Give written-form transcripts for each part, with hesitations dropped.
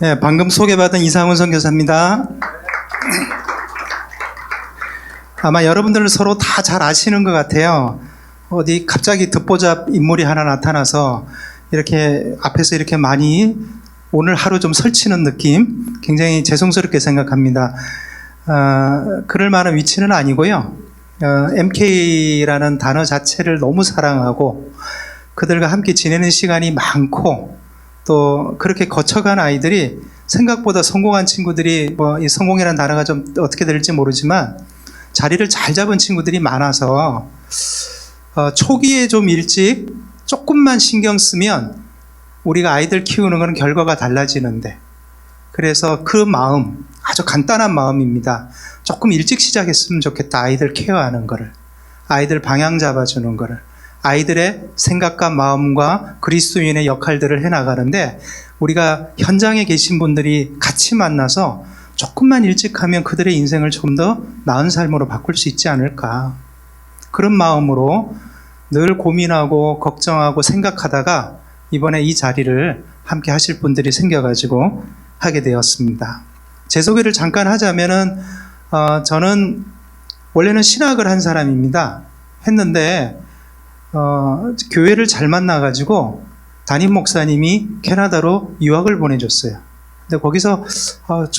네, 방금 소개받은 이상훈 선교사입니다. 아마 여러분들은 서로 다 잘 아시는 것 같아요. 어디 갑자기 듣보잡 인물이 하나 나타나서 이렇게 앞에서 이렇게 많이 오늘 하루 좀 설치는 느낌, 굉장히 죄송스럽게 생각합니다. 그럴 만한 위치는 아니고요. MK라는 단어 자체를 너무 사랑하고 그들과 함께 지내는 시간이 많고 또 그렇게 거쳐간 아이들이 생각보다 성공한 친구들이 이 성공이라는 단어가 좀 어떻게 될지 모르지만 자리를 잘 잡은 친구들이 많아서 초기에 좀 일찍 조금만 신경 쓰면 우리가 아이들 키우는 건 결과가 달라지는데, 그래서 그 마음, 아주 간단한 마음입니다. 조금 일찍 시작했으면 좋겠다. 아이들 케어하는 거를, 아이들 방향 잡아주는 거를, 아이들의 생각과 마음과 그리스도인의 역할들을 해나가는데 우리가 현장에 계신 분들이 같이 만나서 조금만 일찍 하면 그들의 인생을 좀 더 나은 삶으로 바꿀 수 있지 않을까, 그런 마음으로 늘 고민하고 걱정하고 생각하다가 이번에 이 자리를 함께 하실 분들이 생겨가지고 하게 되었습니다. 제 소개를 잠깐 하자면은 저는 원래는 신학을 한 사람입니다. 했는데 교회를 잘 만나가지고 담임 목사님이 캐나다로 유학을 보내줬어요. 근데 거기서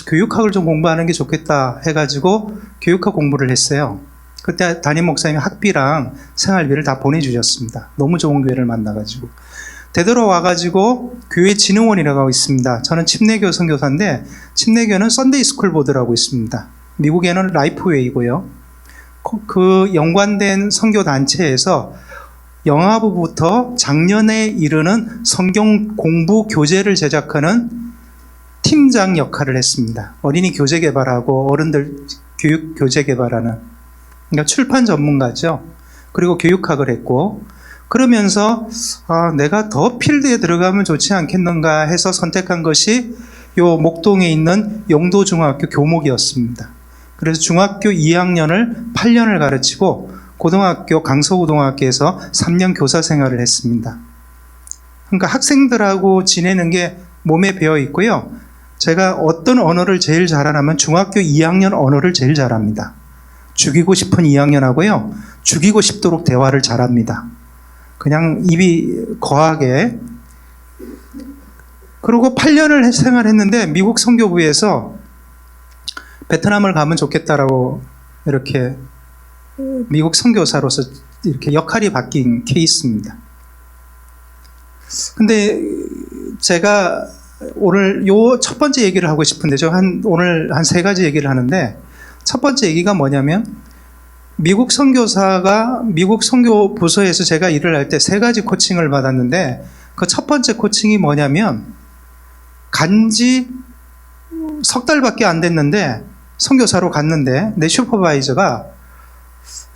교육학을 좀 공부하는 게 좋겠다 해가지고 교육학 공부를 했어요. 그때 담임 목사님이 학비랑 생활비를 다 보내주셨습니다. 너무 좋은 교회를 만나가지고. 되돌아와가지고 교회 진흥원이라고 있습니다. 저는 침례교 선교사인데 침례교는 썬데이 스쿨 보드라고 있습니다. 미국에는 라이프웨이고요. 그 연관된 선교단체에서 영아부부터 장년에 이르는 성경 공부 교재를 제작하는 팀장 역할을 했습니다. 어린이 교재 개발하고 어른들 교육 교재 개발하는, 그러니까 출판 전문가죠. 그리고 교육학을 했고, 그러면서 내가 더 필드에 들어가면 좋지 않겠는가 해서 선택한 것이 요 목동에 있는 영도중학교 교목이었습니다. 그래서 중학교 2학년을 8년을 가르치고 고등학교 강서고등학교에서 3년 교사 생활을 했습니다. 그러니까 학생들하고 지내는 게 몸에 배어 있고요. 제가 어떤 언어를 제일 잘하냐면 중학교 2학년 언어를 제일 잘합니다. 죽이고 싶은 2학년하고요. 죽이고 싶도록 대화를 잘합니다. 그냥 입이 거하게. 그리고 8년을 생활했는데 미국 선교부에서 베트남을 가면 좋겠다라고 이렇게 미국 선교사로서 이렇게 역할이 바뀐 케이스입니다. 근데 제가 오늘 요 첫 번째 얘기를 하고 싶은데, 오늘 한 세 가지 얘기를 하는데, 첫 번째 얘기가 뭐냐면, 미국 선교사가 미국 선교 부서에서 제가 일을 할 때 세 가지 코칭을 받았는데, 그 첫 번째 코칭이 뭐냐면, 간지 석 달밖에 안 됐는데 선교사로 갔는데 내 슈퍼바이저가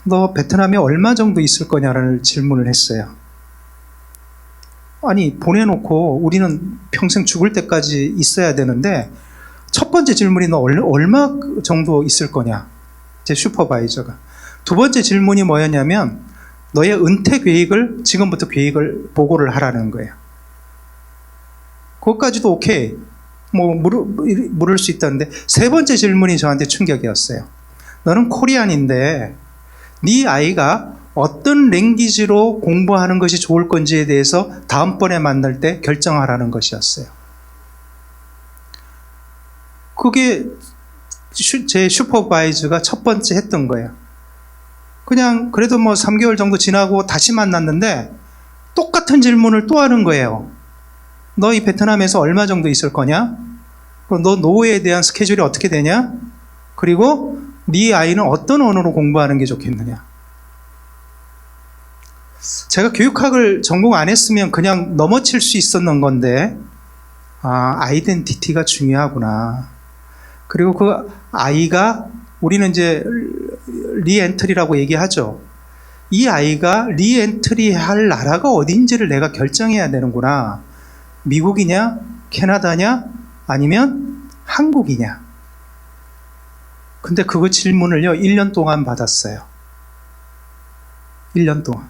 너 베트남에 얼마 정도 있을 거냐라는 질문을 했어요. 아니, 보내놓고 우리는 평생 죽을 때까지 있어야 되는데 첫 번째 질문이 너 얼마 정도 있을 거냐, 제 슈퍼바이저가. 두 번째 질문이 뭐였냐면 너의 은퇴 계획을 지금부터 보고를 하라는 거예요. 그것까지도 오케이, 물을 수 있다는데, 세 번째 질문이 저한테 충격이었어요. 너는 코리안인데 네 아이가 어떤 랭귀지로 공부하는 것이 좋을 건지에 대해서 다음번에 만날 때 결정하라는 것이었어요. 그게 제 슈퍼바이저가 첫 번째 했던 거예요. 그냥 그래도 3개월 정도 지나고 다시 만났는데 똑같은 질문을 또 하는 거예요. 너 이 베트남에서 얼마 정도 있을 거냐? 너 노후에 대한 스케줄이 어떻게 되냐? 그리고 네 아이는 어떤 언어로 공부하는 게 좋겠느냐? 제가 교육학을 전공 안 했으면 그냥 넘어칠 수 있었는 건데, 아이덴티티가 중요하구나. 그리고 그 아이가, 우리는 이제 리엔트리라고 얘기하죠. 이 아이가 리엔트리 할 나라가 어딘지를 내가 결정해야 되는구나. 미국이냐, 캐나다냐, 아니면 한국이냐. 근데 그거 질문을요 1년 동안 받았어요. 1년 동안.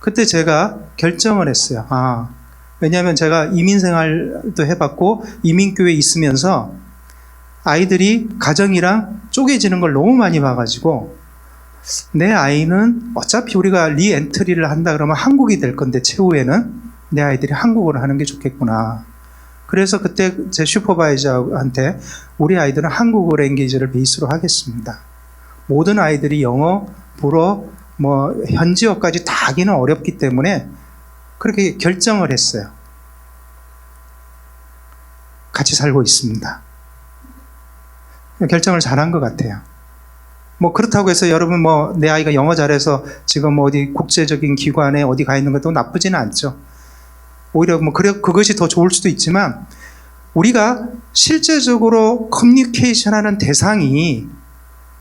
그때 제가 결정을 했어요. 왜냐하면 제가 이민 생활도 해봤고 이민교회에 있으면서 아이들이 가정이랑 쪼개지는 걸 너무 많이 봐가지고 내 아이는 어차피 우리가 리엔트리를 한다 그러면 한국이 될 건데 최후에는 내 아이들이 한국어를 하는 게 좋겠구나. 그래서 그때 제 슈퍼바이저한테 우리 아이들은 한국어 랭귀지를 베이스로 하겠습니다. 모든 아이들이 영어, 불어, 현지어까지 다 하기는 어렵기 때문에 그렇게 결정을 했어요. 같이 살고 있습니다. 결정을 잘한 것 같아요. 그렇다고 해서 여러분 내 아이가 영어 잘해서 지금 어디 국제적인 기관에 어디 가 있는 것도 나쁘지는 않죠. 오히려 그것이 더 좋을 수도 있지만 우리가 실제적으로 커뮤니케이션 하는 대상이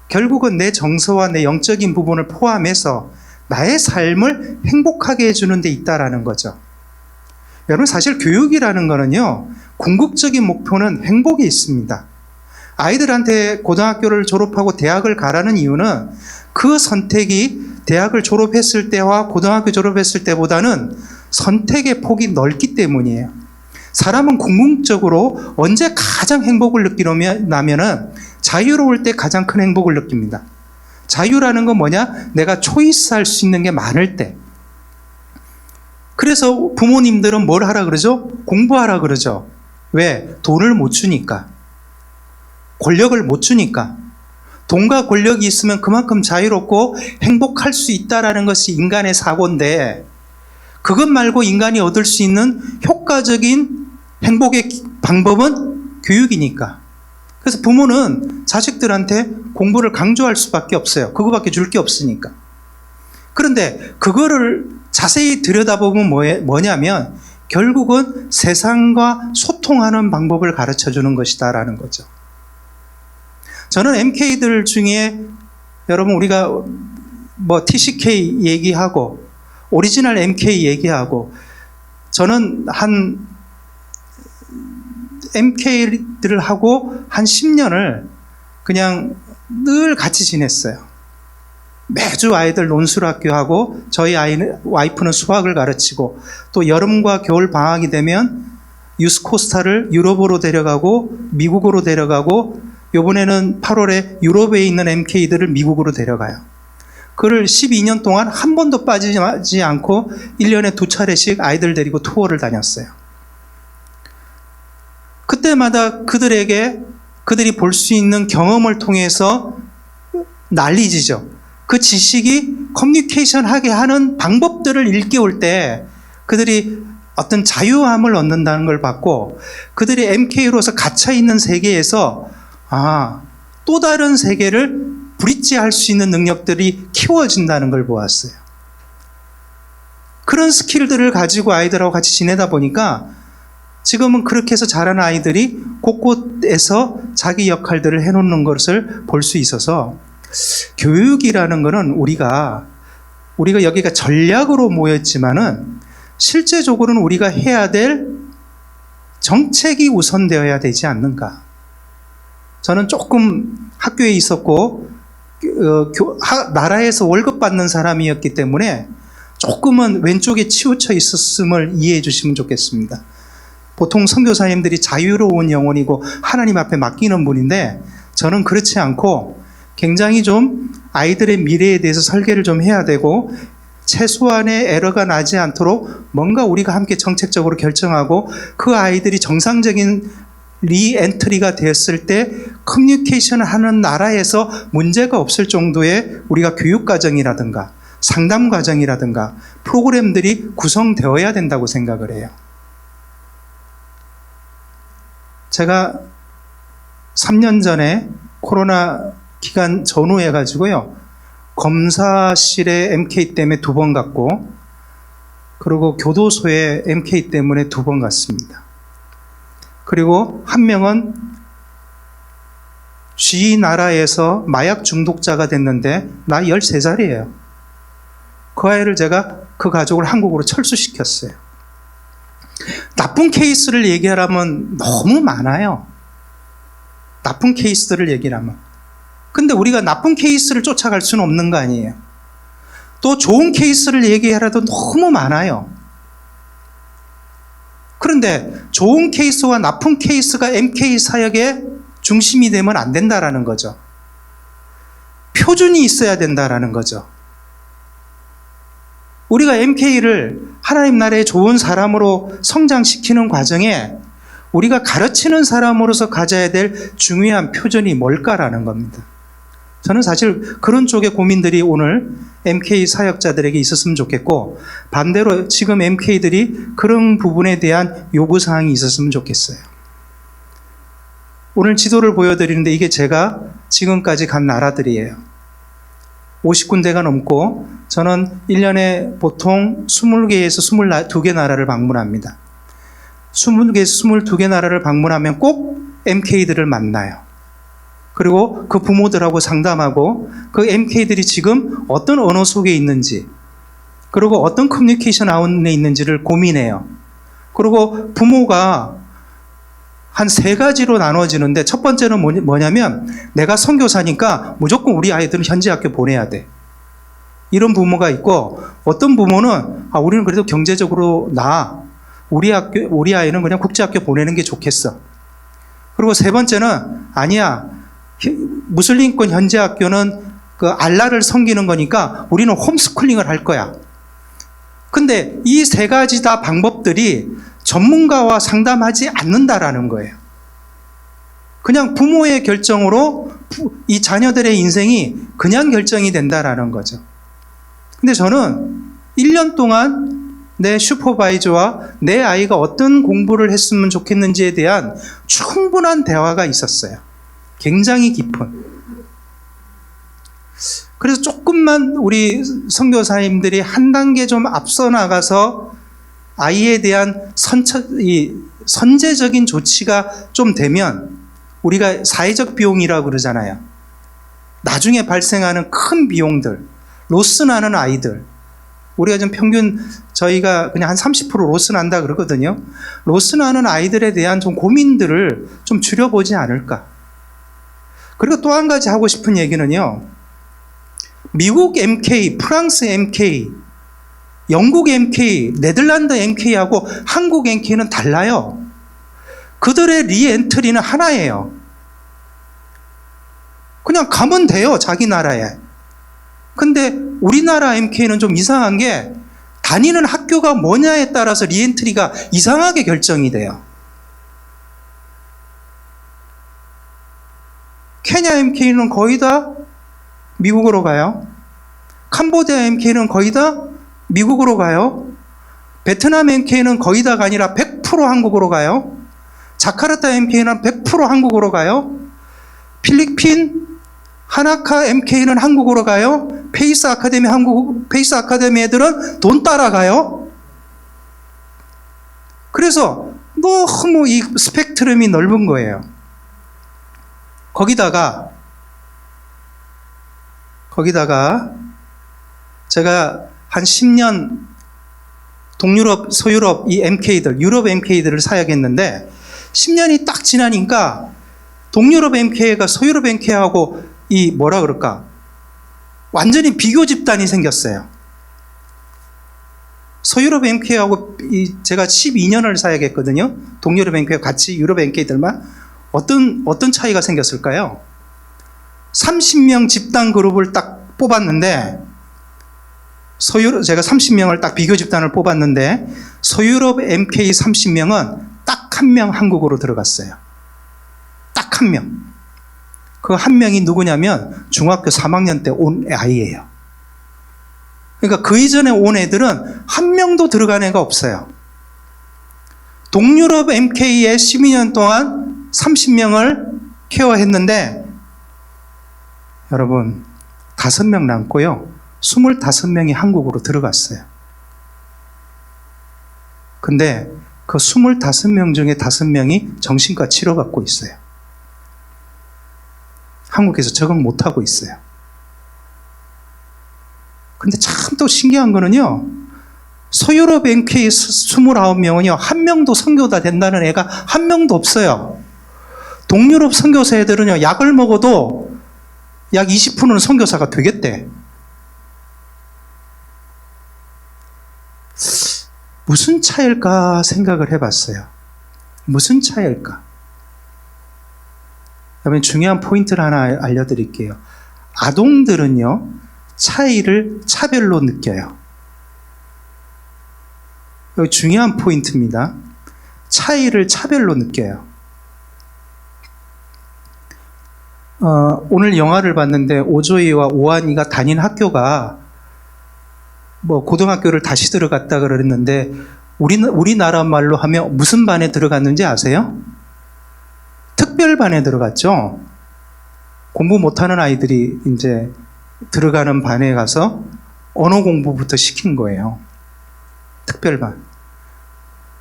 결국은 내 정서와 내 영적인 부분을 포함해서 나의 삶을 행복하게 해주는 데 있다라는 거죠. 여러분 사실 교육이라는 거는요, 궁극적인 목표는 행복이 있습니다. 아이들한테 고등학교를 졸업하고 대학을 가라는 이유는 그 선택이 대학을 졸업했을 때와 고등학교 졸업했을 때보다는 선택의 폭이 넓기 때문이에요. 사람은 궁극적으로 언제 가장 행복을 느끼냐면은 자유로울 때 가장 큰 행복을 느낍니다. 자유라는 건 뭐냐? 내가 초이스할 수 있는 게 많을 때. 그래서 부모님들은 뭘 하라 그러죠? 공부하라 그러죠. 왜? 돈을 못 주니까. 권력을 못 주니까. 돈과 권력이 있으면 그만큼 자유롭고 행복할 수 있다라는 것이 인간의 사고인데, 그것 말고 인간이 얻을 수 있는 효과적인 행복의 방법은 교육이니까. 그래서 부모는 자식들한테 공부를 강조할 수밖에 없어요. 그거밖에 줄 게 없으니까. 그런데 그거를 자세히 들여다보면 뭐냐면 결국은 세상과 소통하는 방법을 가르쳐 주는 것이다라는 거죠. 저는 MK들 중에 여러분 우리가 TCK 얘기하고 오리지널 MK 얘기하고 저는 한 MK들하고 한 10년을 그냥 늘 같이 지냈어요. 매주 아이들 논술학교 하고 저희 와이프는 수학을 가르치고 또 여름과 겨울 방학이 되면 유스코스타를 유럽으로 데려가고 미국으로 데려가고 이번에는 8월에 유럽에 있는 MK들을 미국으로 데려가요. 그를 12년 동안 한 번도 빠지지 않고 1년에 2차례씩 아이들 데리고 투어를 다녔어요. 그때마다 그들이 볼 수 있는 경험을 통해서 난리지죠. 그 지식이 커뮤니케이션 하게 하는 방법들을 일깨울 때 그들이 어떤 자유함을 얻는다는 걸 봤고, 그들이 MK로서 갇혀있는 세계에서 또 다른 세계를 브릿지할 수 있는 능력들이 키워진다는 걸 보았어요. 그런 스킬들을 가지고 아이들하고 같이 지내다 보니까 지금은 그렇게 해서 자란 아이들이 곳곳에서 자기 역할들을 해놓는 것을 볼 수 있어서, 교육이라는 것은 우리가 여기가 전략으로 모였지만은 실제적으로는 우리가 해야 될 정책이 우선되어야 되지 않는가. 저는 조금 학교에 있었고 나라에서 월급 받는 사람이었기 때문에 조금은 왼쪽에 치우쳐 있었음을 이해해 주시면 좋겠습니다. 보통 선교사님들이 자유로운 영혼이고 하나님 앞에 맡기는 분인데, 저는 그렇지 않고 굉장히 좀 아이들의 미래에 대해서 설계를 좀 해야 되고, 최소한의 에러가 나지 않도록 뭔가 우리가 함께 정책적으로 결정하고, 그 아이들이 정상적인 리엔트리가 되었을 때 커뮤니케이션을 하는 나라에서 문제가 없을 정도의 우리가 교육과정이라든가 상담과정이라든가 프로그램들이 구성되어야 된다고 생각을 해요. 제가 3년 전에 코로나 기간 전후해 가지고요, 검사실에 MK 때문에 2번 갔고, 그리고 교도소에 MK 때문에 2번 갔습니다. 그리고 한 명은 쥐 나라에서 마약 중독자가 됐는데 나이 13살이에요. 그 아이를 제가 그 가족을 한국으로 철수시켰어요. 나쁜 케이스를 얘기하라면 너무 많아요. 나쁜 케이스들을 얘기하면. 근데 우리가 나쁜 케이스를 쫓아갈 수는 없는 거 아니에요. 또 좋은 케이스를 얘기하라도 너무 많아요. 그런데 좋은 케이스와 나쁜 케이스가 MK 사역의 중심이 되면 안 된다라는 거죠. 표준이 있어야 된다라는 거죠. 우리가 MK를 하나님 나라의 좋은 사람으로 성장시키는 과정에 우리가 가르치는 사람으로서 가져야 될 중요한 표준이 뭘까라는 겁니다. 저는 사실 그런 쪽의 고민들이 오늘 MK 사역자들에게 있었으면 좋겠고, 반대로 지금 MK들이 그런 부분에 대한 요구사항이 있었으면 좋겠어요. 오늘 지도를 보여드리는데 이게 제가 지금까지 간 나라들이에요. 50군데가 넘고 저는 1년에 보통 20개에서 22개 나라를 방문합니다. 20개에서 22개 나라를 방문하면 꼭 MK들을 만나요. 그리고 그 부모들하고 상담하고 그 MK들이 지금 어떤 언어 속에 있는지, 그리고 어떤 커뮤니케이션 아웃에 있는지를 고민해요. 그리고 부모가 한 3가지로 나눠지는데, 첫 번째는 뭐냐면 내가 선교사니까 무조건 우리 아이들은 현지 학교 보내야 돼, 이런 부모가 있고, 어떤 부모는 우리는 그래도 경제적으로 우리 아이는 그냥 국제학교 보내는 게 좋겠어. 그리고 3번째는 아니야, 무슬림권 현지 학교는 그 알라를 섬기는 거니까 우리는 홈스쿨링을 할 거야. 근데 이 3가지 다 방법들이 전문가와 상담하지 않는다라는 거예요. 그냥 부모의 결정으로 이 자녀들의 인생이 그냥 결정이 된다라는 거죠. 근데 저는 1년 동안 내 슈퍼바이저와 내 아이가 어떤 공부를 했으면 좋겠는지에 대한 충분한 대화가 있었어요. 굉장히 깊은. 그래서 조금만 우리 선교사님들이 한 단계 좀 앞서 나가서 아이에 대한 선제적인 조치가 좀 되면, 우리가 사회적 비용이라고 그러잖아요. 나중에 발생하는 큰 비용들, 로스 나는 아이들, 우리가 좀 평균 저희가 그냥 한 30% 로스 난다 그러거든요. 로스 나는 아이들에 대한 좀 고민들을 좀 줄여보지 않을까. 그리고 또 한 가지 하고 싶은 얘기는요, 미국 MK, 프랑스 MK, 영국 MK, 네덜란드 MK하고 한국 MK는 달라요. 그들의 리엔트리는 하나예요. 그냥 가면 돼요, 자기 나라에. 근데 우리나라 MK는 좀 이상한 게, 다니는 학교가 뭐냐에 따라서 리엔트리가 이상하게 결정이 돼요. 케냐 MK는 거의 다 미국으로 가요. 캄보디아 MK는 거의 다 미국으로 가요. 베트남 MK는 거의 다가 아니라 100% 한국으로 가요. 자카르타 MK는 100% 한국으로 가요. 필리핀 하나카 MK는 한국으로 가요. 페이스 아카데미 애들은 돈 따라가요. 그래서 너무 이 스펙트럼이 넓은 거예요. 거기다가 제가 한 10년 동유럽, 서유럽 이 MK들, 유럽 MK들을 사역했는데, 10년이 딱 지나니까 동유럽 MK가 서유럽 MK하고 완전히 비교 집단이 생겼어요. 서유럽 MK하고 제가 12년을 사역했거든요. 동유럽 MK와 같이 유럽 MK들만. 어떤 차이가 생겼을까요? 30명 집단 그룹을 딱 뽑았는데, 제가 30명을 딱 비교 집단을 뽑았는데, 서유럽 MK 30명은 딱 한 명 한국으로 들어갔어요. 딱 한 명. 그 한 명이 누구냐면 중학교 3학년 때 온 아이예요. 그러니까 그 이전에 온 애들은 한 명도 들어간 애가 없어요. 동유럽 MK에 12년 동안 30명을 케어했는데, 여러분 5명 남고요, 25명이 한국으로 들어갔어요. 근데 그 25명 중에 5명이 정신과 치료받고 있어요. 한국에서 적응 못하고 있어요. 근데 참 또 신기한 거는요, 서유럽 MK 29명은요, 한 명도 선교사 된다는 애가 한 명도 없어요. 동유럽 선교사 애들은요, 약을 먹어도 약 20%는 선교사가 되겠대. 무슨 차일까 생각을 해봤어요. 무슨 차일까? 그러면 중요한 포인트를 하나 알려드릴게요. 아동들은요, 차이를 차별로 느껴요. 여기 중요한 포인트입니다. 차이를 차별로 느껴요. 오늘 영화를 봤는데 오조이와 오한이가 다닌 학교가 뭐 고등학교를 다시 들어갔다 그랬는데 우리나라 말로 하면 무슨 반에 들어갔는지 아세요? 특별반에 들어갔죠. 공부 못하는 아이들이 이제 들어가는 반에 가서 언어 공부부터 시킨 거예요. 특별반.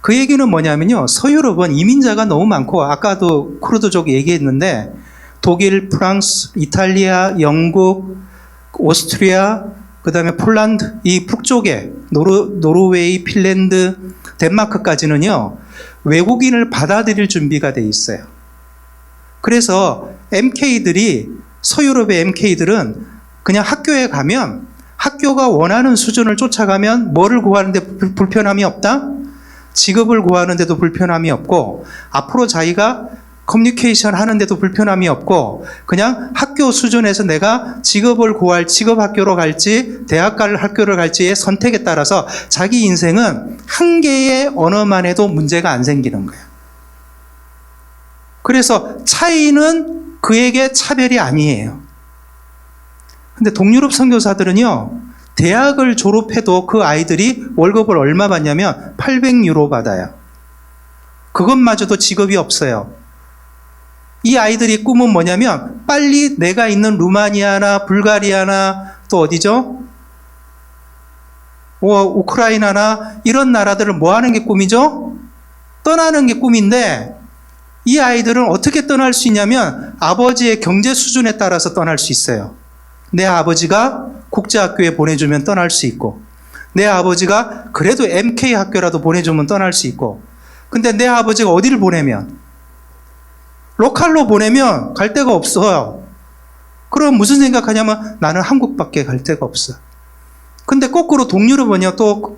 그 얘기는 뭐냐면요, 서유럽은 이민자가 너무 많고, 아까도 쿠르드족 얘기했는데 독일, 프랑스, 이탈리아, 영국, 오스트리아, 그 다음에 폴란드, 이 북쪽에 노르웨이, 핀란드, 덴마크까지는요, 외국인을 받아들일 준비가 돼 있어요. 그래서 서유럽의 MK들은 그냥 학교에 가면 학교가 원하는 수준을 쫓아가면 뭐를 구하는데 불편함이 없다? 직업을 구하는데도 불편함이 없고, 앞으로 자기가 커뮤니케이션 하는데도 불편함이 없고, 그냥 학교 수준에서 내가 직업을 구할 직업 학교로 갈지 대학 갈 학교를 갈지의 선택에 따라서 자기 인생은 한 개의 언어만 해도 문제가 안 생기는 거예요. 그래서 차이는 그에게 차별이 아니에요. 근데 동유럽 선교사들은요, 대학을 졸업해도 그 아이들이 월급을 얼마 받냐면 800유로 받아요. 그것마저도 직업이 없어요. 이 아이들의 꿈은 뭐냐면 빨리 내가 있는 루마니아나 불가리아나 또 어디죠? 우크라이나나 이런 나라들을 뭐 하는 게 꿈이죠? 떠나는 게 꿈인데, 이 아이들은 어떻게 떠날 수 있냐면 아버지의 경제 수준에 따라서 떠날 수 있어요. 내 아버지가 국제학교에 보내주면 떠날 수 있고, 내 아버지가 그래도 MK 학교라도 보내주면 떠날 수 있고, 근데 내 아버지가 어디를 보내면, 로컬로 보내면 갈 데가 없어요. 그럼 무슨 생각하냐면 나는 한국밖에 갈 데가 없어. 근데 거꾸로 동유럽은요, 또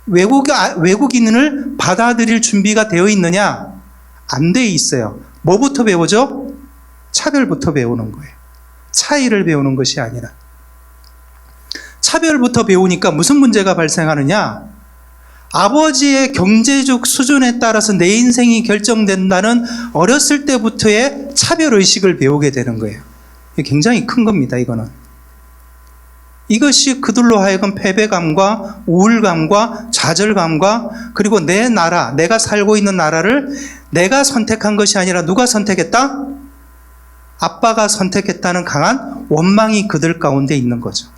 외국인을 받아들일 준비가 되어 있느냐? 안 돼 있어요. 뭐부터 배우죠? 차별부터 배우는 거예요. 차이를 배우는 것이 아니라. 차별부터 배우니까 무슨 문제가 발생하느냐? 아버지의 경제적 수준에 따라서 내 인생이 결정된다는 어렸을 때부터의 차별의식을 배우게 되는 거예요. 이게 굉장히 큰 겁니다, 이거는. 이것이 그들로 하여금 패배감과 우울감과 좌절감과, 그리고 내 나라, 내가 살고 있는 나라를 내가 선택한 것이 아니라 누가 선택했다? 아빠가 선택했다는 강한 원망이 그들 가운데 있는 거죠.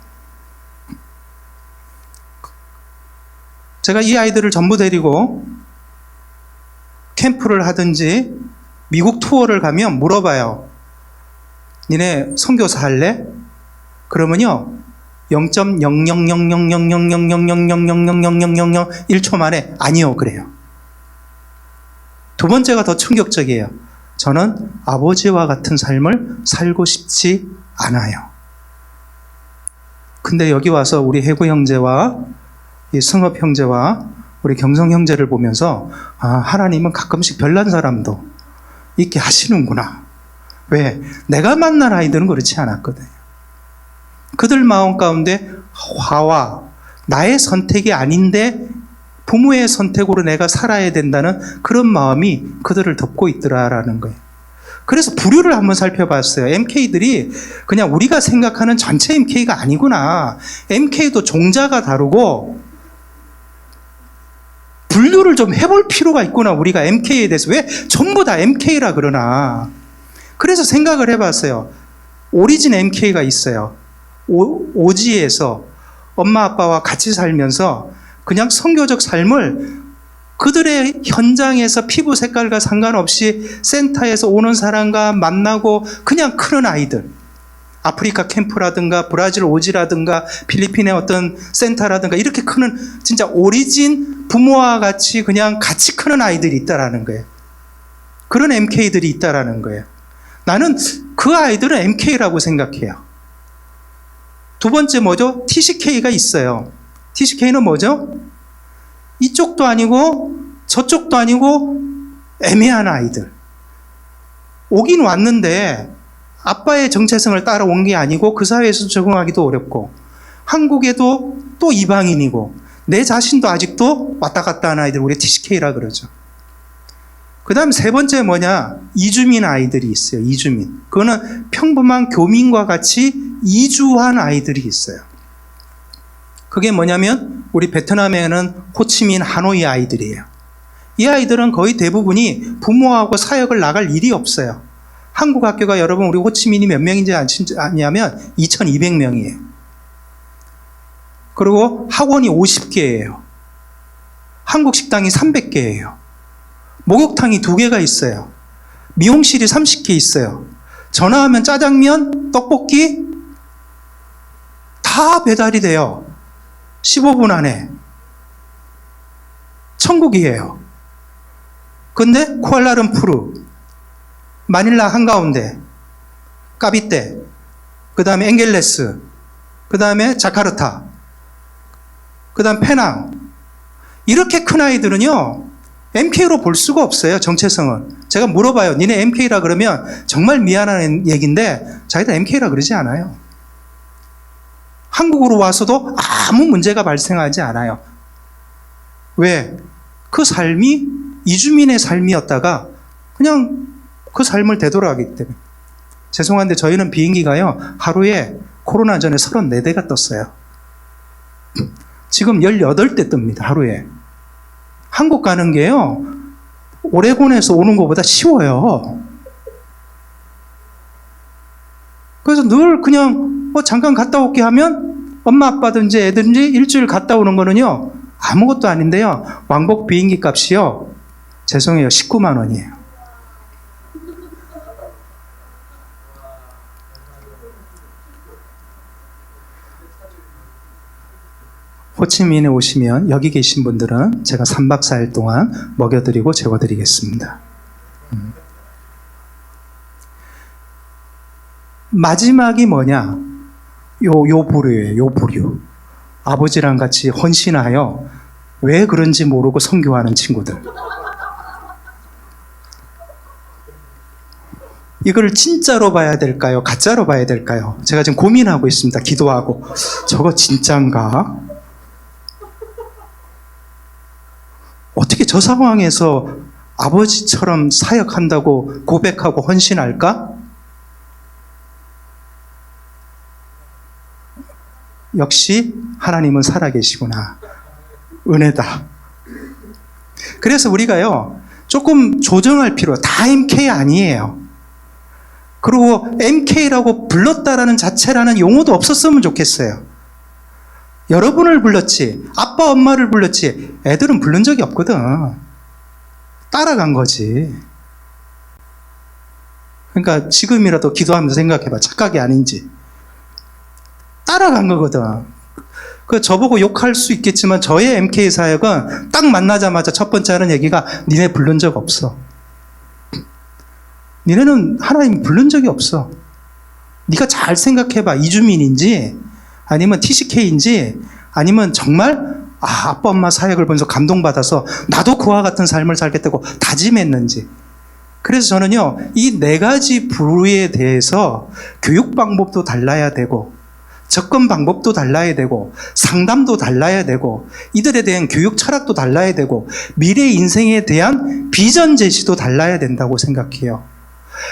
제가 이 아이들을 전부 데리고 캠프를 하든지 미국 투어를 가면 물어봐요. 니네 선교사 할래? 그러면요, 0.000000000000000000001초 만에 아니요 그래요. 두 번째가 더 충격적이에요. 저는 아버지와 같은 삶을 살고 싶지 않아요. 근데 여기 와서 우리 해구 형제와 이 승업 형제와 우리 경성 형제를 보면서, 아, 하나님은 가끔씩 별난 사람도 있게 하시는구나. 왜? 내가 만난 아이들은 그렇지 않았거든요. 그들 마음 가운데 화와 나의 선택이 아닌데 부모의 선택으로 내가 살아야 된다는 그런 마음이 그들을 덮고 있더라라는 거예요. 그래서 부류를 한번 살펴봤어요. MK들이 그냥 우리가 생각하는 전체 MK가 아니구나. MK도 종자가 다르고 분류를 좀 해볼 필요가 있구나. 우리가 MK에 대해서 왜 전부 다 MK라 그러나. 그래서 생각을 해봤어요. 오리진 MK가 있어요. 오지에서 엄마 아빠와 같이 살면서 그냥 선교적 삶을 그들의 현장에서 피부 색깔과 상관없이 센터에서 오는 사람과 만나고 그냥 크는 아이들, 아프리카 캠프라든가 브라질 오지라든가 필리핀의 어떤 센터라든가 이렇게 크는 진짜 오리진 부모와 같이 그냥 같이 크는 아이들이 있다라는 거예요. 그런 MK들이 있다라는 거예요. 나는 그 아이들은 MK라고 생각해요. 두 번째 뭐죠? TCK가 있어요. TCK는 뭐죠? 이쪽도 아니고 저쪽도 아니고 애매한 아이들. 오긴 왔는데 아빠의 정체성을 따라온 게 아니고 그 사회에서 적응하기도 어렵고 한국에도 또 이방인이고 내 자신도 아직도 왔다 갔다 하는 아이들, 우리 TCK라 그러죠. 그 다음 세 번째 뭐냐? 이주민 아이들이 있어요. 이주민. 그거는 평범한 교민과 같이 이주한 아이들이 있어요. 그게 뭐냐면 우리 베트남에는 호치민, 하노이 아이들이에요. 이 아이들은 거의 대부분이 부모하고 사역을 나갈 일이 없어요. 한국 학교가 여러분 우리 호치민이 몇 명인지 아냐면 2,200명이에요. 그리고 학원이 50개예요. 한국 식당이 300개예요. 목욕탕이 2개가 있어요. 미용실이 30개 있어요. 전화하면 짜장면, 떡볶이 다 배달이 돼요. 15분 안에. 천국이에요. 근데 쿠알라룸푸르, 마닐라 한가운데, 까비떼, 그 다음에 엥겔레스, 그 다음에 자카르타, 그 다음 페낭. 이렇게 큰 아이들은요, MK로 볼 수가 없어요, 정체성은. 제가 물어봐요. 니네 MK라 그러면 정말 미안한 얘기인데 자기들 MK라 그러지 않아요. 한국으로 와서도 아무 문제가 발생하지 않아요. 왜? 그 삶이 이주민의 삶이었다가 그냥 그 삶을 되돌아가기 때문에. 죄송한데 저희는 비행기가요, 하루에 코로나 전에 34대가 떴어요. 지금 18대 뜹니다, 하루에. 한국 가는 게요, 오레곤에서 오는 것보다 쉬워요. 그래서 늘 그냥 잠깐 갔다 올게 하면 엄마 아빠든지 애든지 일주일 갔다 오는 거는요, 아무것도 아닌데요, 왕복 비행기 값이요, 죄송해요, 19만 원이에요. 호치민에 오시면 여기 계신 분들은 제가 3박 4일 동안 먹여드리고 재워드리겠습니다. 마지막이 뭐냐? 요 부류예요. 요 부류. 아버지랑 같이 헌신하여 왜 그런지 모르고 선교하는 친구들. 이걸 진짜로 봐야 될까요? 가짜로 봐야 될까요? 제가 지금 고민하고 있습니다. 기도하고. 저거 진짠가? 어떻게 저 상황에서 아버지처럼 사역한다고 고백하고 헌신할까? 역시 하나님은 살아계시구나. 은혜다. 그래서 우리가요, 조금 조정할 필요, 다 MK 아니에요. 그리고 MK라고 불렀다라는 자체라는 용어도 없었으면 좋겠어요. 여러분을 불렀지, 아빠 엄마를 불렀지, 애들은 부른 적이 없거든. 따라간 거지. 그러니까 지금이라도 기도하면서 생각해봐. 착각이 아닌지. 따라간 거거든. 그 저보고 욕할 수 있겠지만 저의 MK 사역은 딱 만나자마자 첫 번째 하는 얘기가 니네 부른 적 없어. 니네는 하나님 부른 적이 없어. 네가 잘 생각해봐. 이주민인지 아니면 TCK인지 아니면 정말 아빠 엄마 사역을 보면서 감동받아서 나도 그와 같은 삶을 살겠다고 다짐했는지. 그래서 저는요, 이 4가지 부류에 대해서 교육 방법도 달라야 되고 접근 방법도 달라야 되고 상담도 달라야 되고 이들에 대한 교육 철학도 달라야 되고 미래 인생에 대한 비전 제시도 달라야 된다고 생각해요.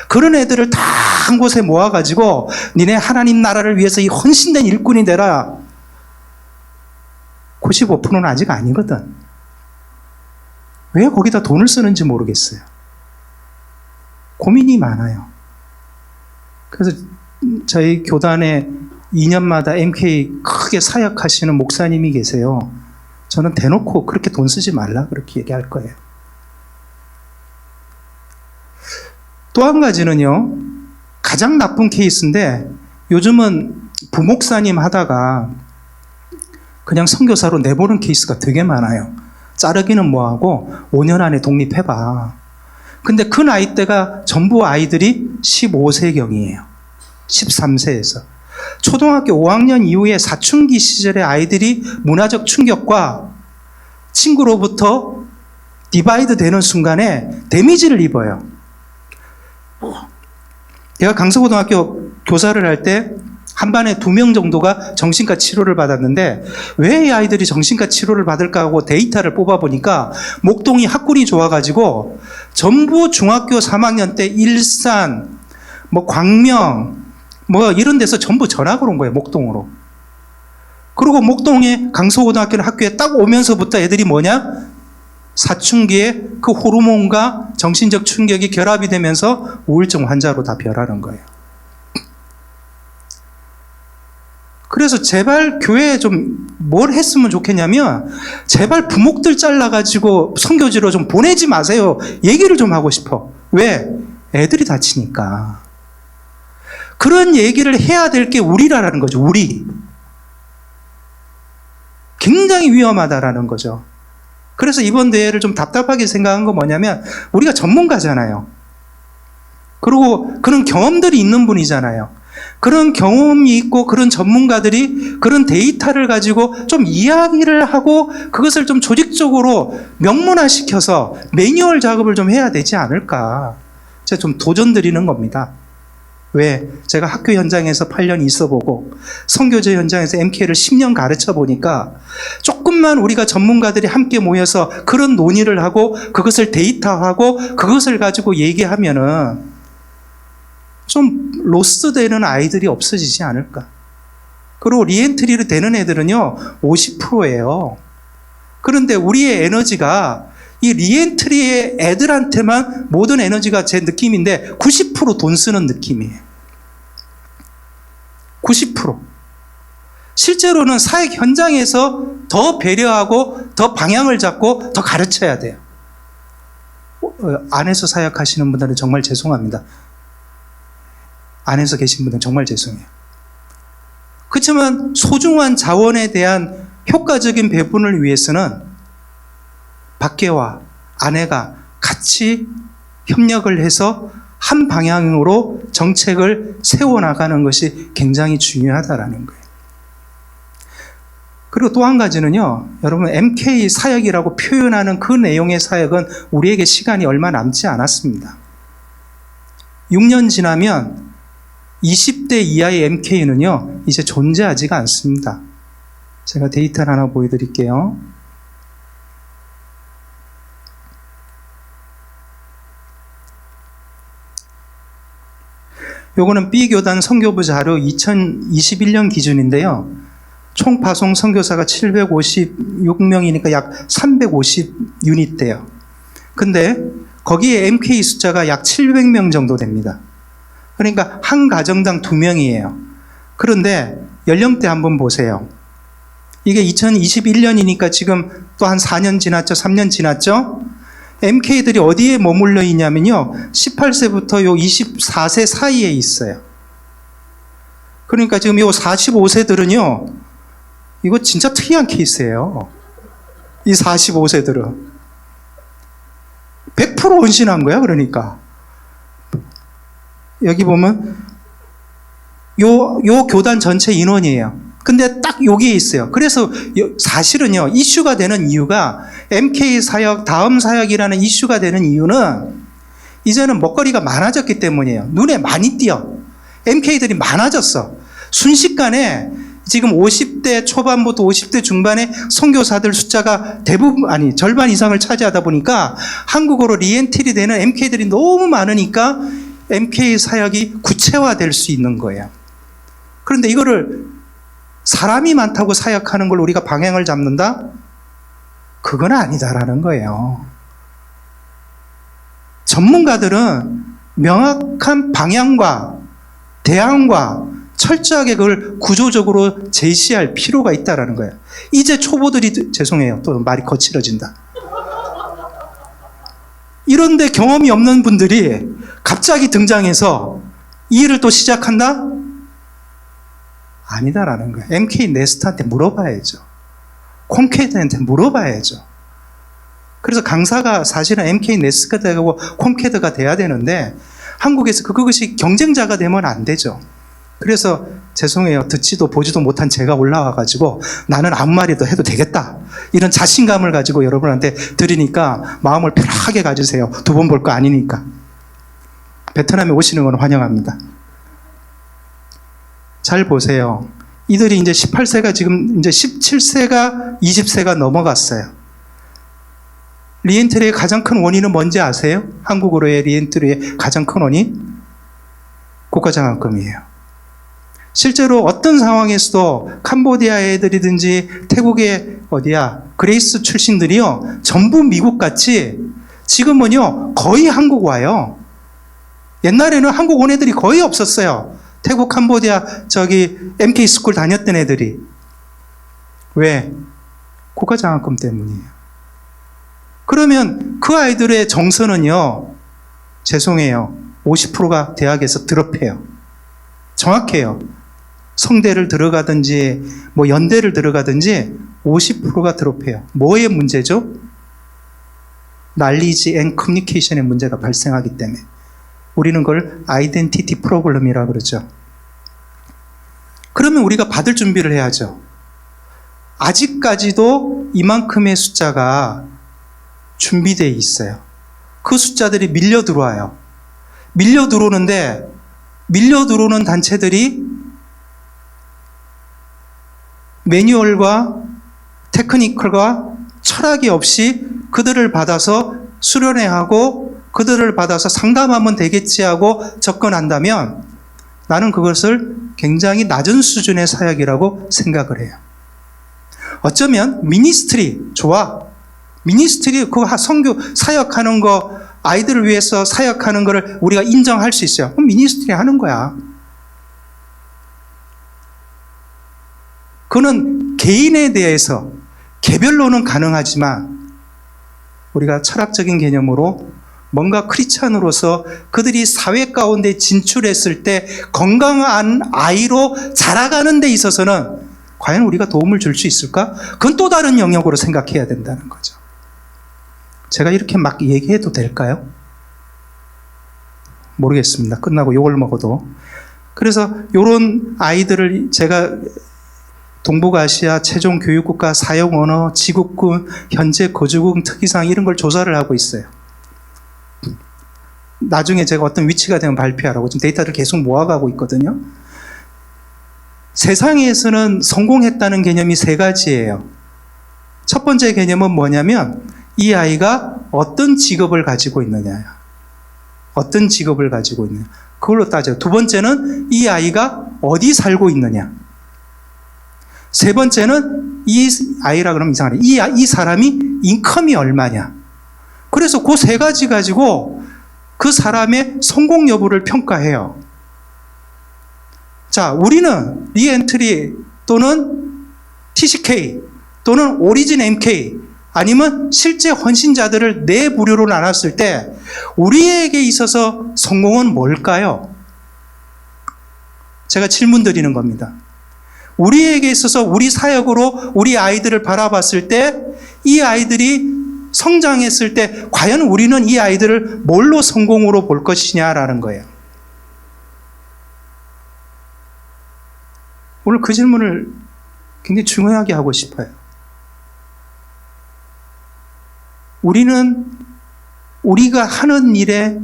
그런 애들을 다 한 곳에 모아가지고 니네 하나님 나라를 위해서 이 헌신된 일꾼이 되라. 95%는 아직 아니거든. 왜 거기다 돈을 쓰는지 모르겠어요. 고민이 많아요. 그래서 저희 교단에 2년마다 MK 크게 사역하시는 목사님이 계세요. 저는 대놓고 그렇게 돈 쓰지 말라 그렇게 얘기할 거예요. 또 한 가지는요, 가장 나쁜 케이스인데 요즘은 부목사님 하다가 그냥 선교사로 내보는 케이스가 되게 많아요. 자르기는 뭐하고 5년 안에 독립해봐. 근데 그 나이대가 전부 아이들이 15세경이에요. 13세에서. 초등학교 5학년 이후에 사춘기 시절의 아이들이 문화적 충격과 친구로부터 디바이드 되는 순간에 데미지를 입어요. 제가 강서고등학교 교사를 할 때 한 반에 2명 정도가 정신과 치료를 받았는데 왜 이 아이들이 정신과 치료를 받을까 하고 데이터를 뽑아보니까 목동이 학군이 좋아가지고 전부 중학교 3학년 때 일산, 광명, 이런 데서 전부 전학을 온 거예요, 목동으로. 그리고 목동에 강서고등학교 학교에 딱 오면서부터 애들이 사춘기에 그 호르몬과 정신적 충격이 결합이 되면서 우울증 환자로 다 변하는 거예요. 그래서 제발 교회에 좀 뭘 했으면 좋겠냐면 제발 부목들 잘라가지고 선교지로 좀 보내지 마세요. 얘기를 좀 하고 싶어. 왜? 애들이 다치니까. 그런 얘기를 해야 될 게 우리라는 거죠. 우리. 굉장히 위험하다라는 거죠. 그래서 이번 대회를 좀 답답하게 생각한 건 뭐냐면 우리가 전문가잖아요. 그리고 그런 경험들이 있는 분이잖아요. 그런 경험이 있고 그런 전문가들이 그런 데이터를 가지고 좀 이야기를 하고 그것을 좀 조직적으로 명문화시켜서 매뉴얼 작업을 좀 해야 되지 않을까. 제가 좀 도전 드리는 겁니다. 왜? 제가 학교 현장에서 8년 있어보고 선교제 현장에서 MK를 10년 가르쳐 보니까 조금만 우리가 전문가들이 함께 모여서 그런 논의를 하고 그것을 데이터화하고 그것을 가지고 얘기하면은 좀 로스되는 아이들이 없어지지 않을까. 그리고 리엔트리를 되는 애들은요 50%예요. 그런데 우리의 에너지가 이 리엔트리의 애들한테만 모든 에너지가 제 느낌인데 90% 돈 쓰는 느낌이에요. 90%. 실제로는 사역 현장에서 더 배려하고 더 방향을 잡고 더 가르쳐야 돼요. 안에서 사역하시는 분들은 정말 죄송합니다. 안에서 계신 분들은 정말 죄송해요. 그렇지만 소중한 자원에 대한 효과적인 배분을 위해서는 밖에와 아내가 같이 협력을 해서 한 방향으로 정책을 세워나가는 것이 굉장히 중요하다라는 거예요. 그리고 또 한 가지는요, 여러분, MK 사역이라고 표현하는 그 내용의 사역은 우리에게 시간이 얼마 남지 않았습니다. 6년 지나면 20대 이하의 MK는요, 이제 존재하지가 않습니다. 제가 데이터를 하나 보여드릴게요. 요거는 B교단 선교부 자료 2021년 기준인데요. 총 파송 선교사가 756명이니까 약 350유닛 돼요. 근데 거기에 MK 숫자가 약 700명 정도 됩니다. 그러니까 한 가정당 2명이에요. 그런데 연령대 한번 보세요. 이게 2021년이니까 지금 또 한 4년 지났죠? 3년 지났죠? MK들이 어디에 머물러 있냐면요. 18세부터 요 24세 사이에 있어요. 그러니까 지금 요 45세들은요. 이거 진짜 특이한 케이스예요. 이 45세들은. 100% 헌신한 거야, 그러니까. 여기 보면 요 교단 전체 인원이에요. 근데 딱 여기에 있어요. 그래서 사실은요, 이슈가 되는 이유가 MK 사역, 다음 사역이라는 이슈가 되는 이유는 이제는 먹거리가 많아졌기 때문이에요. 눈에 많이 띄어. MK들이 많아졌어. 순식간에 지금 50대 초반부터 50대 중반의 선교사들 숫자가 절반 이상을 차지하다 보니까 한국어로 리엔트리 되는 MK들이 너무 많으니까 MK 사역이 구체화될 수 있는 거예요. 그런데 이거를 사람이 많다고 사역하는 걸 우리가 방향을 잡는다? 그건 아니다라는 거예요. 전문가들은 명확한 방향과 대안과 철저하게 그걸 구조적으로 제시할 필요가 있다라는 거예요. 이제 초보들이, 죄송해요. 또 말이 거칠어진다. 이런데 경험이 없는 분들이 갑자기 등장해서 이 일을 또 시작한다? 아니다라는 거예요. MK 네스트한테 물어봐야죠. 콤캐드한테 물어봐야죠. 그래서 강사가 사실은 MK 네스트가 되고 콤캐드가 돼야 되는데 한국에서 그것이 경쟁자가 되면 안 되죠. 그래서 죄송해요. 듣지도 보지도 못한 제가 올라와가지고 나는 아무 말이도 해도 되겠다. 이런 자신감을 가지고 여러분한테 드리니까 마음을 편하게 가지세요. 두 번 볼 거 아니니까. 베트남에 오시는 건 환영합니다. 잘 보세요. 이들이 이제 18세가 지금 이제 17세가 20세가 넘어갔어요. 리엔트리의 가장 큰 원인은 뭔지 아세요? 한국으로의 리엔트리의 가장 큰 원인? 국가장학금이에요. 실제로 어떤 상황에서도 캄보디아 애들이든지 태국의 그레이스 출신들이요, 전부 미국 같이 지금은요, 거의 한국 와요. 옛날에는 한국 온 애들이 거의 없었어요. 태국, 캄보디아, MK 스쿨 다녔던 애들이. 왜? 국가장학금 때문이에요. 그러면 그 아이들의 정서는요, 죄송해요. 50%가 대학에서 드롭해요. 정확해요. 성대를 들어가든지, 연대를 들어가든지, 50%가 드롭해요. 뭐의 문제죠? 날리지 앤 커뮤니케이션의 문제가 발생하기 때문에. 우리는 그걸 아이덴티티 프로블럼이라고 그러죠. 그러면 우리가 받을 준비를 해야죠. 아직까지도 이만큼의 숫자가 준비되어 있어요. 그 숫자들이 밀려 들어와요. 밀려 들어오는 단체들이 매뉴얼과 테크니컬과 철학이 없이 그들을 받아서 수련회하고 그들을 받아서 상담하면 되겠지 하고 접근한다면 나는 그것을 굉장히 낮은 수준의 사역이라고 생각을 해요. 어쩌면 미니스트리 좋아. 미니스트리 그 선교 사역하는 거 아이들을 위해서 사역하는 거를 우리가 인정할 수 있어요. 그럼 미니스트리 하는 거야. 그는 개인에 대해서 개별로는 가능하지만 우리가 철학적인 개념으로 뭔가 크리스찬으로서 그들이 사회 가운데 진출했을 때 건강한 아이로 자라가는 데 있어서는 과연 우리가 도움을 줄 수 있을까? 그건 또 다른 영역으로 생각해야 된다는 거죠. 제가 이렇게 막 얘기해도 될까요? 모르겠습니다. 끝나고 욕을 먹어도. 그래서 이런 아이들을 제가 동북아시아 최종 교육국가 사용 언어, 지국군, 현재 거주국 특이사항 이런 걸 조사를 하고 있어요. 나중에 제가 어떤 위치가 되면 발표하라고 지금 데이터를 계속 모아가고 있거든요. 세상에서는 성공했다는 개념이 세 가지예요. 첫 번째 개념은 뭐냐면 이 아이가 어떤 직업을 가지고 있느냐. 어떤 직업을 가지고 있느냐. 그걸로 따져요. 두 번째는 이 아이가 어디 살고 있느냐. 세 번째는 이 아이라 그러면 이상하네. 이 사람이 인컴이 얼마냐. 그래서 그 세 가지 가지고 그 사람의 성공 여부를 평가해요. 자, 우리는 리엔트리 또는 TCK 또는 오리진 MK 아니면 실제 헌신자들을 네 부류로 나눴을 때 우리에게 있어서 성공은 뭘까요? 제가 질문 드리는 겁니다. 우리에게 있어서 우리 사역으로 우리 아이들을 바라봤을 때 이 아이들이 성장했을 때 과연 우리는 이 아이들을 뭘로 성공으로 볼 것이냐라는 거예요. 오늘 그 질문을 굉장히 중요하게 하고 싶어요. 우리는 우리가 하는 일에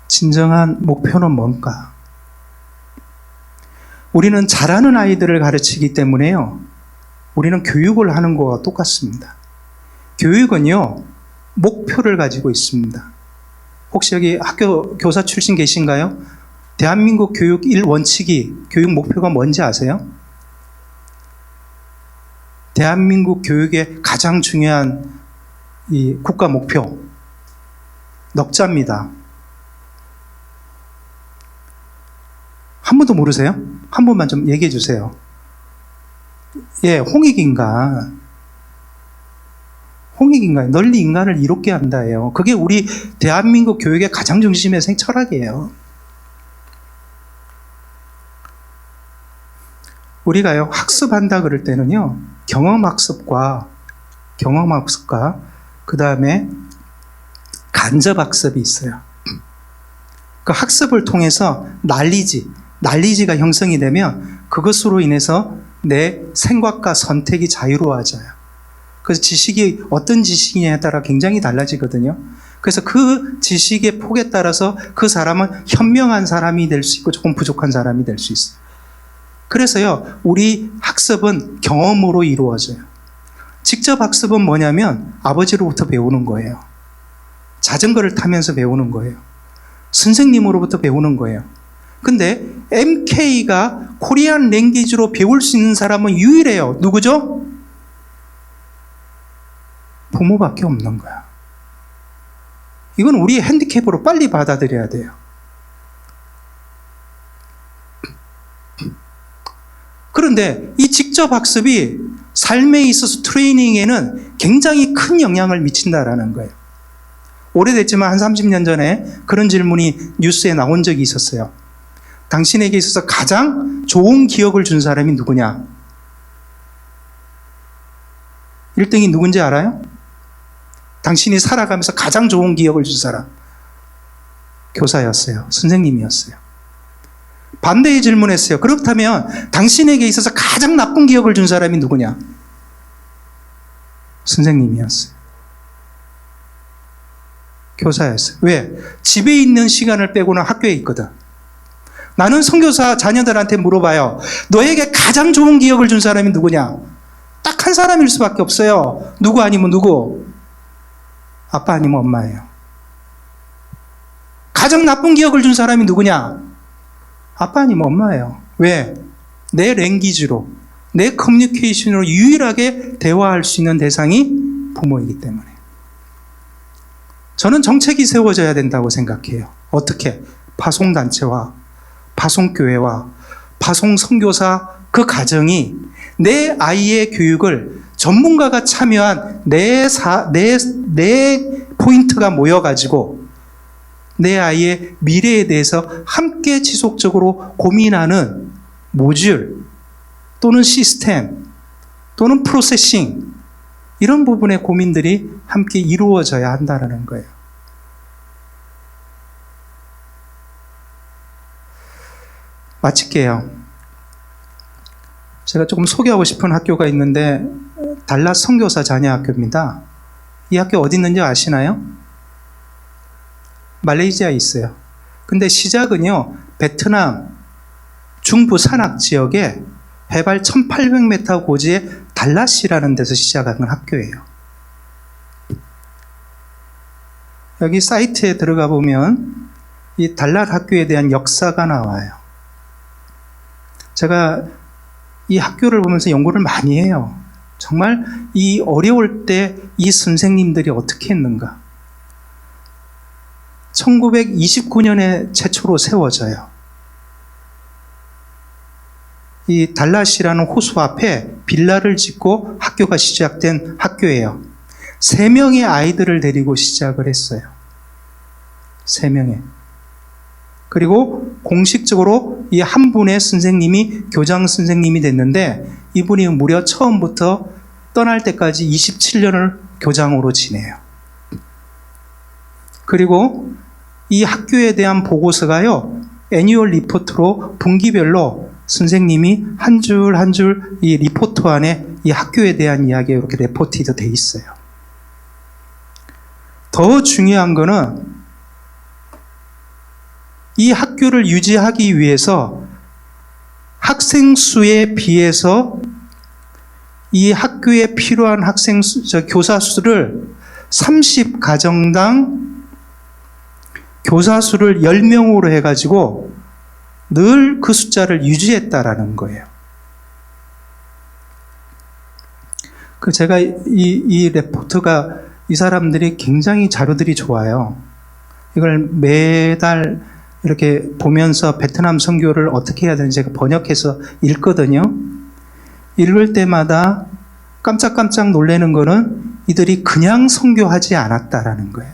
진정한 목표는 뭔가? 우리는 잘하는 아이들을 가르치기 때문에요. 우리는 교육을 하는 거와 똑같습니다. 교육은요, 목표를 가지고 있습니다. 혹시 여기 학교 교사 출신 계신가요? 대한민국 교육 1원칙이 교육 목표가 뭔지 아세요? 대한민국 교육의 가장 중요한 이 국가 목표, 넉자입니다. 한 번도 모르세요? 한 번만 좀 얘기해 주세요. 예, 홍익인간. 널리 인간을 이롭게 한다예요. 그게 우리 대한민국 교육의 가장 중심의 철학이에요. 우리가요, 학습한다 그럴 때는요, 경험학습과 그 다음에 간접학습이 있어요. 그 학습을 통해서 난리지가 형성이 되면 그것으로 인해서 내 생각과 선택이 자유로워져요. 그래서 지식이 어떤 지식이냐에 따라 굉장히 달라지거든요. 그래서 그 지식의 폭에 따라서 그 사람은 현명한 사람이 될 수 있고 조금 부족한 사람이 될 수 있어요. 그래서요, 우리 학습은 경험으로 이루어져요. 직접 학습은 뭐냐면 아버지로부터 배우는 거예요. 자전거를 타면서 배우는 거예요. 선생님으로부터 배우는 거예요. 근데 MK가 코리안 랭귀지로 배울 수 있는 사람은 유일해요. 누구죠? 부모밖에 없는 거야. 이건 우리의 핸디캡으로 빨리 받아들여야 돼요. 그런데 이 직접 학습이 삶에 있어서 트레이닝에는 굉장히 큰 영향을 미친다라는 거예요. 오래됐지만 한 30년 전에 그런 질문이 뉴스에 나온 적이 있었어요. 당신에게 있어서 가장 좋은 기억을 준 사람이 누구냐? 1등이 누군지 알아요? 당신이 살아가면서 가장 좋은 기억을 준 사람. 교사였어요. 선생님이었어요. 반대의 질문했어요. 그렇다면 당신에게 있어서 가장 나쁜 기억을 준 사람이 누구냐? 선생님이었어요. 교사였어요. 왜? 집에 있는 시간을 빼고는 학교에 있거든. 나는 선교사 자녀들한테 물어봐요. 너에게 가장 좋은 기억을 준 사람이 누구냐? 딱 한 사람일 수밖에 없어요. 누구 아니면 누구? 아빠 아니면 엄마예요. 가장 나쁜 기억을 준 사람이 누구냐? 아빠 아니면 엄마예요. 왜? 내 랭귀지로, 내 커뮤니케이션으로 유일하게 대화할 수 있는 대상이 부모이기 때문에. 저는 정책이 세워져야 된다고 생각해요. 어떻게? 파송단체와 파송교회와 파송선교사 그 가정이 내 아이의 교육을 전문가가 참여한 내 포인트가 모여가지고 내 아이의 미래에 대해서 함께 지속적으로 고민하는 모듈 또는 시스템 또는 프로세싱 이런 부분의 고민들이 함께 이루어져야 한다는 거예요. 마칠게요. 제가 조금 소개하고 싶은 학교가 있는데 달랏 선교사 자녀학교입니다. 이 학교 어디 있는지 아시나요? 말레이시아에 있어요. 근데 시작은요, 베트남 중부 산악 지역에 해발 1800m 고지의 달랏이라는 데서 시작하는 학교예요. 여기 사이트에 들어가 보면 이 달랏 학교에 대한 역사가 나와요. 제가 이 학교를 보면서 연구를 많이 해요. 정말 이 어려울 때 이 선생님들이 어떻게 했는가. 1929년에 최초로 세워져요. 이 달랏이라는 호수 앞에 빌라를 짓고 학교가 시작된 학교예요. 3명의 아이들을 데리고 시작을 했어요. 3명의. 그리고 공식적으로 이 한 분의 선생님이 교장 선생님이 됐는데 이분이 무려 처음부터 떠날 때까지 27년을 교장으로 지내요. 그리고 이 학교에 대한 보고서가요, 애니얼 리포트로 분기별로 선생님이 한 줄 한 줄 이 리포트 안에 이 학교에 대한 이야기가 이렇게 레포티드 돼 있어요. 더 중요한 거는 이 학교를 유지하기 위해서 학생 수에 비해서 이 학교에 필요한 교사 수를 30가정당 교사 수를 10명으로 해가지고 늘 그 숫자를 유지했다라는 거예요. 제가 이 레포트가 이 사람들이 굉장히 자료들이 좋아요. 이걸 매달 이렇게 보면서 베트남 선교를 어떻게 해야 되는지 제가 번역해서 읽거든요. 읽을 때마다 깜짝깜짝 놀라는 거는 이들이 그냥 선교하지 않았다라는 거예요.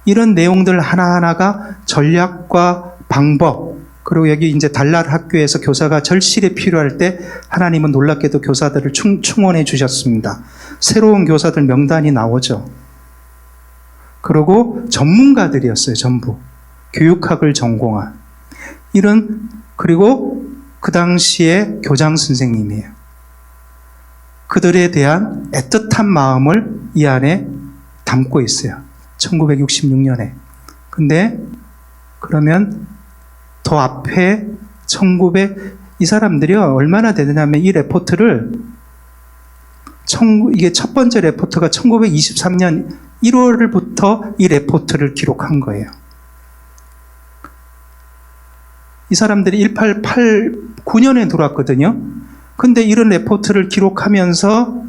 이런 내용들 하나하나가 전략과 방법, 그리고 여기 이제 달랏 학교에서 교사가 절실히 필요할 때 하나님은 놀랍게도 교사들을 충원해 주셨습니다. 새로운 교사들 명단이 나오죠. 그리고 전문가들이었어요. 전부. 교육학을 전공한. 그리고 그 당시에 교장 선생님이에요. 그들에 대한 애틋한 마음을 이 안에 담고 있어요. 1966년에. 근데 그러면 더 앞에 이 사람들이요, 얼마나 되냐면 이 레포트를 이게 첫 번째 레포트가 1923년 1월부터 이 레포트를 기록한 거예요. 이 사람들이 1889년에 들어왔거든요. 근데 이런 레포트를 기록하면서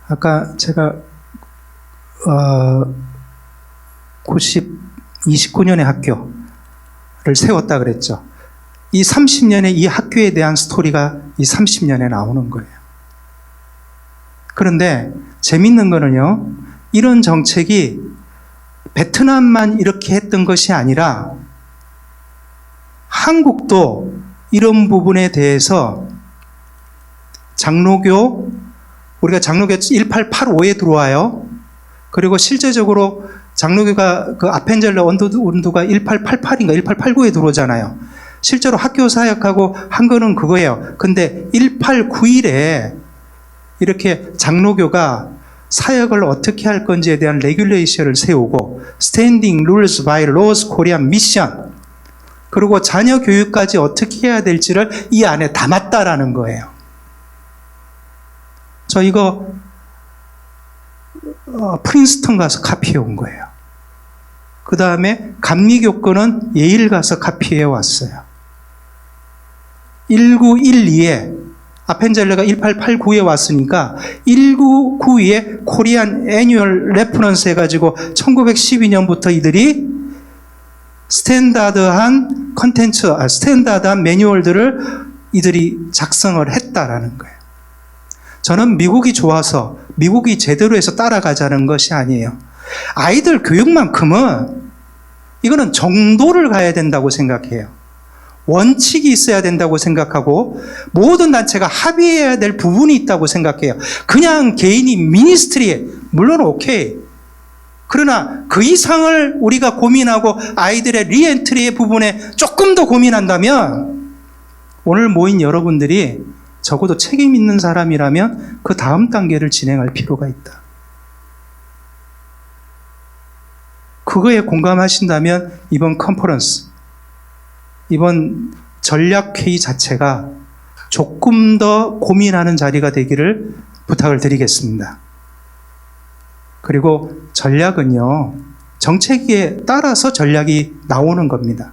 아까 제가 29년의 학교를 세웠다 그랬죠. 이 30년의 이 학교에 대한 스토리가 이 30년에 나오는 거예요. 그런데 재밌는 거는요, 이런 정책이 베트남만 이렇게 했던 것이 아니라 한국도 이런 부분에 대해서 우리가 장로교 1885에 들어와요. 그리고 실제적으로 장로교가 그 아펜젤러 원두가 1888인가 1889에 들어오잖아요. 실제로 학교 사역하고 한 거는 그거예요. 근데 1891에 이렇게 장로교가 사역을 어떻게 할 건지에 대한 레귤레이션을 세우고 Standing Rules by Laws Korean Mission, 그리고 자녀 교육까지 어떻게 해야 될지를 이 안에 담았다라는 거예요. 저 이거 프린스턴 가서 카피해 온 거예요. 그 다음에 감리교권은 예일 가서 카피해 왔어요. 1912에 아펜젤러가 1889에 왔으니까 1992에 코리안 애뉴얼 레퍼런스 해가지고 1912년부터 이들이 스탠다드한 스탠다드한 매뉴얼들을 이들이 작성을 했다라는 거예요. 저는 미국이 좋아서 미국이 제대로 해서 따라가자는 것이 아니에요. 아이들 교육만큼은 이거는 정도를 가야 된다고 생각해요. 원칙이 있어야 된다고 생각하고 모든 단체가 합의해야 될 부분이 있다고 생각해요. 그냥 개인이 미니스트리에 물론 오케이. 그러나 그 이상을 우리가 고민하고 아이들의 리엔트리의 부분에 조금 더 고민한다면 오늘 모인 여러분들이 적어도 책임 있는 사람이라면 그 다음 단계를 진행할 필요가 있다. 그거에 공감하신다면 이번 컨퍼런스, 이번 전략회의 자체가 조금 더 고민하는 자리가 되기를 부탁을 드리겠습니다. 그리고 전략은요, 정책에 따라서 전략이 나오는 겁니다.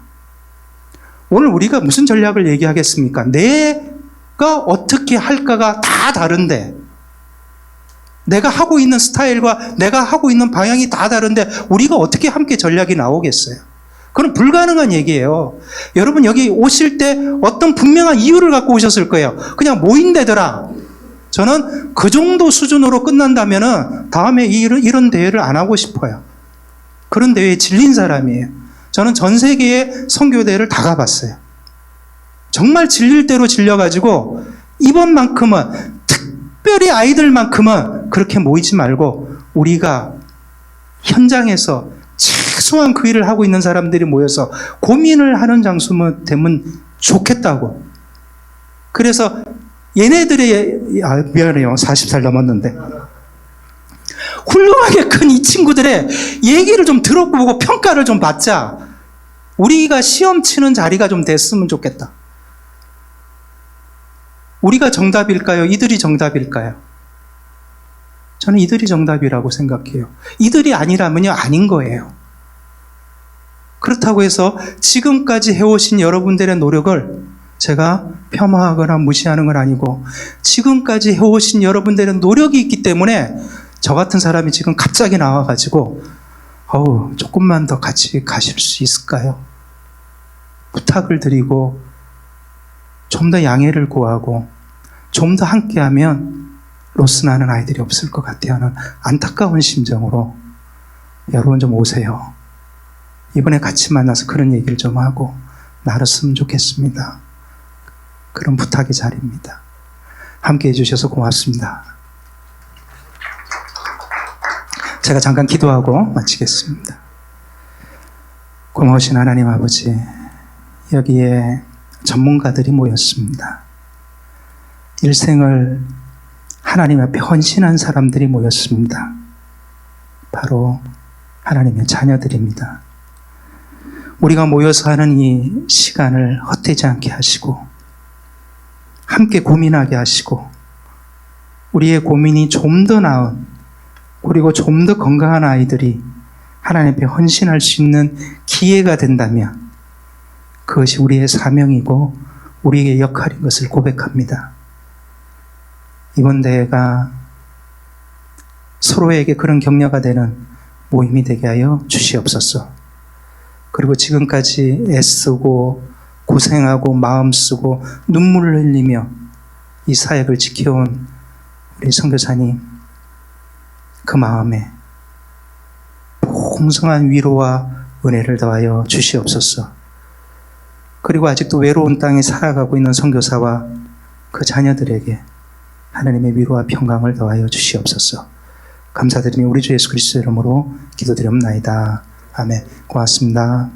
오늘 우리가 무슨 전략을 얘기하겠습니까? 내가 어떻게 할까가 다 다른데, 내가 하고 있는 스타일과 내가 하고 있는 방향이 다 다른데 우리가 어떻게 함께 전략이 나오겠어요? 그건 불가능한 얘기예요. 여러분 여기 오실 때 어떤 분명한 이유를 갖고 오셨을 거예요. 그냥 모인대더라. 저는 그 정도 수준으로 끝난다면은 다음에 이런 대회를 안 하고 싶어요. 그런 대회에 질린 사람이에요. 저는 전 세계의 선교대회를 다 가봤어요. 정말 질릴 대로 질려가지고 이번만큼은 특별히 아이들만큼은 그렇게 모이지 말고 우리가 현장에서 최소한 그 일을 하고 있는 사람들이 모여서 고민을 하는 장소면 되면 좋겠다고. 그래서 얘네들의, 미안해요. 40살 넘었는데. 훌륭하게 큰 이 친구들의 얘기를 좀 들어보고 평가를 좀 받자. 우리가 시험 치는 자리가 좀 됐으면 좋겠다. 우리가 정답일까요? 이들이 정답일까요? 저는 이들이 정답이라고 생각해요. 이들이 아니라면요, 아닌 거예요. 그렇다고 해서 지금까지 해오신 여러분들의 노력을 제가 폄하하거나 무시하는 건 아니고, 지금까지 해오신 여러분들의 노력이 있기 때문에 저 같은 사람이 지금 갑자기 나와가지고 조금만 더 같이 가실 수 있을까요? 부탁을 드리고 좀 더 양해를 구하고 좀 더 함께하면 로스나는 아이들이 없을 것 같아요 하는 안타까운 심정으로 여러분 좀 오세요. 이번에 같이 만나서 그런 얘기를 좀 하고 나눴으면 좋겠습니다. 그런 부탁의 자리입니다. 함께 해주셔서 고맙습니다. 제가 잠깐 기도하고 마치겠습니다. 고마우신 하나님 아버지, 여기에 전문가들이 모였습니다. 일생을 하나님 앞에 헌신한 사람들이 모였습니다. 바로 하나님의 자녀들입니다. 우리가 모여서 하는 이 시간을 헛되지 않게 하시고 함께 고민하게 하시고 우리의 고민이 좀 더 나은 그리고 좀 더 건강한 아이들이 하나님 앞에 헌신할 수 있는 기회가 된다면 그것이 우리의 사명이고 우리의 역할인 것을 고백합니다. 이번 대회가 서로에게 그런 격려가 되는 모임이 되게 하여 주시옵소서. 그리고 지금까지 애쓰고 고생하고 마음 쓰고 눈물을 흘리며 이 사역을 지켜온 우리 선교사님, 그 마음에 풍성한 위로와 은혜를 더하여 주시옵소서. 그리고 아직도 외로운 땅에 살아가고 있는 선교사와 그 자녀들에게 하나님의 위로와 평강을 더하여 주시옵소서. 감사드리며 우리 주 예수 그리스도 이름으로 기도드립나이다. 아멘. 고맙습니다.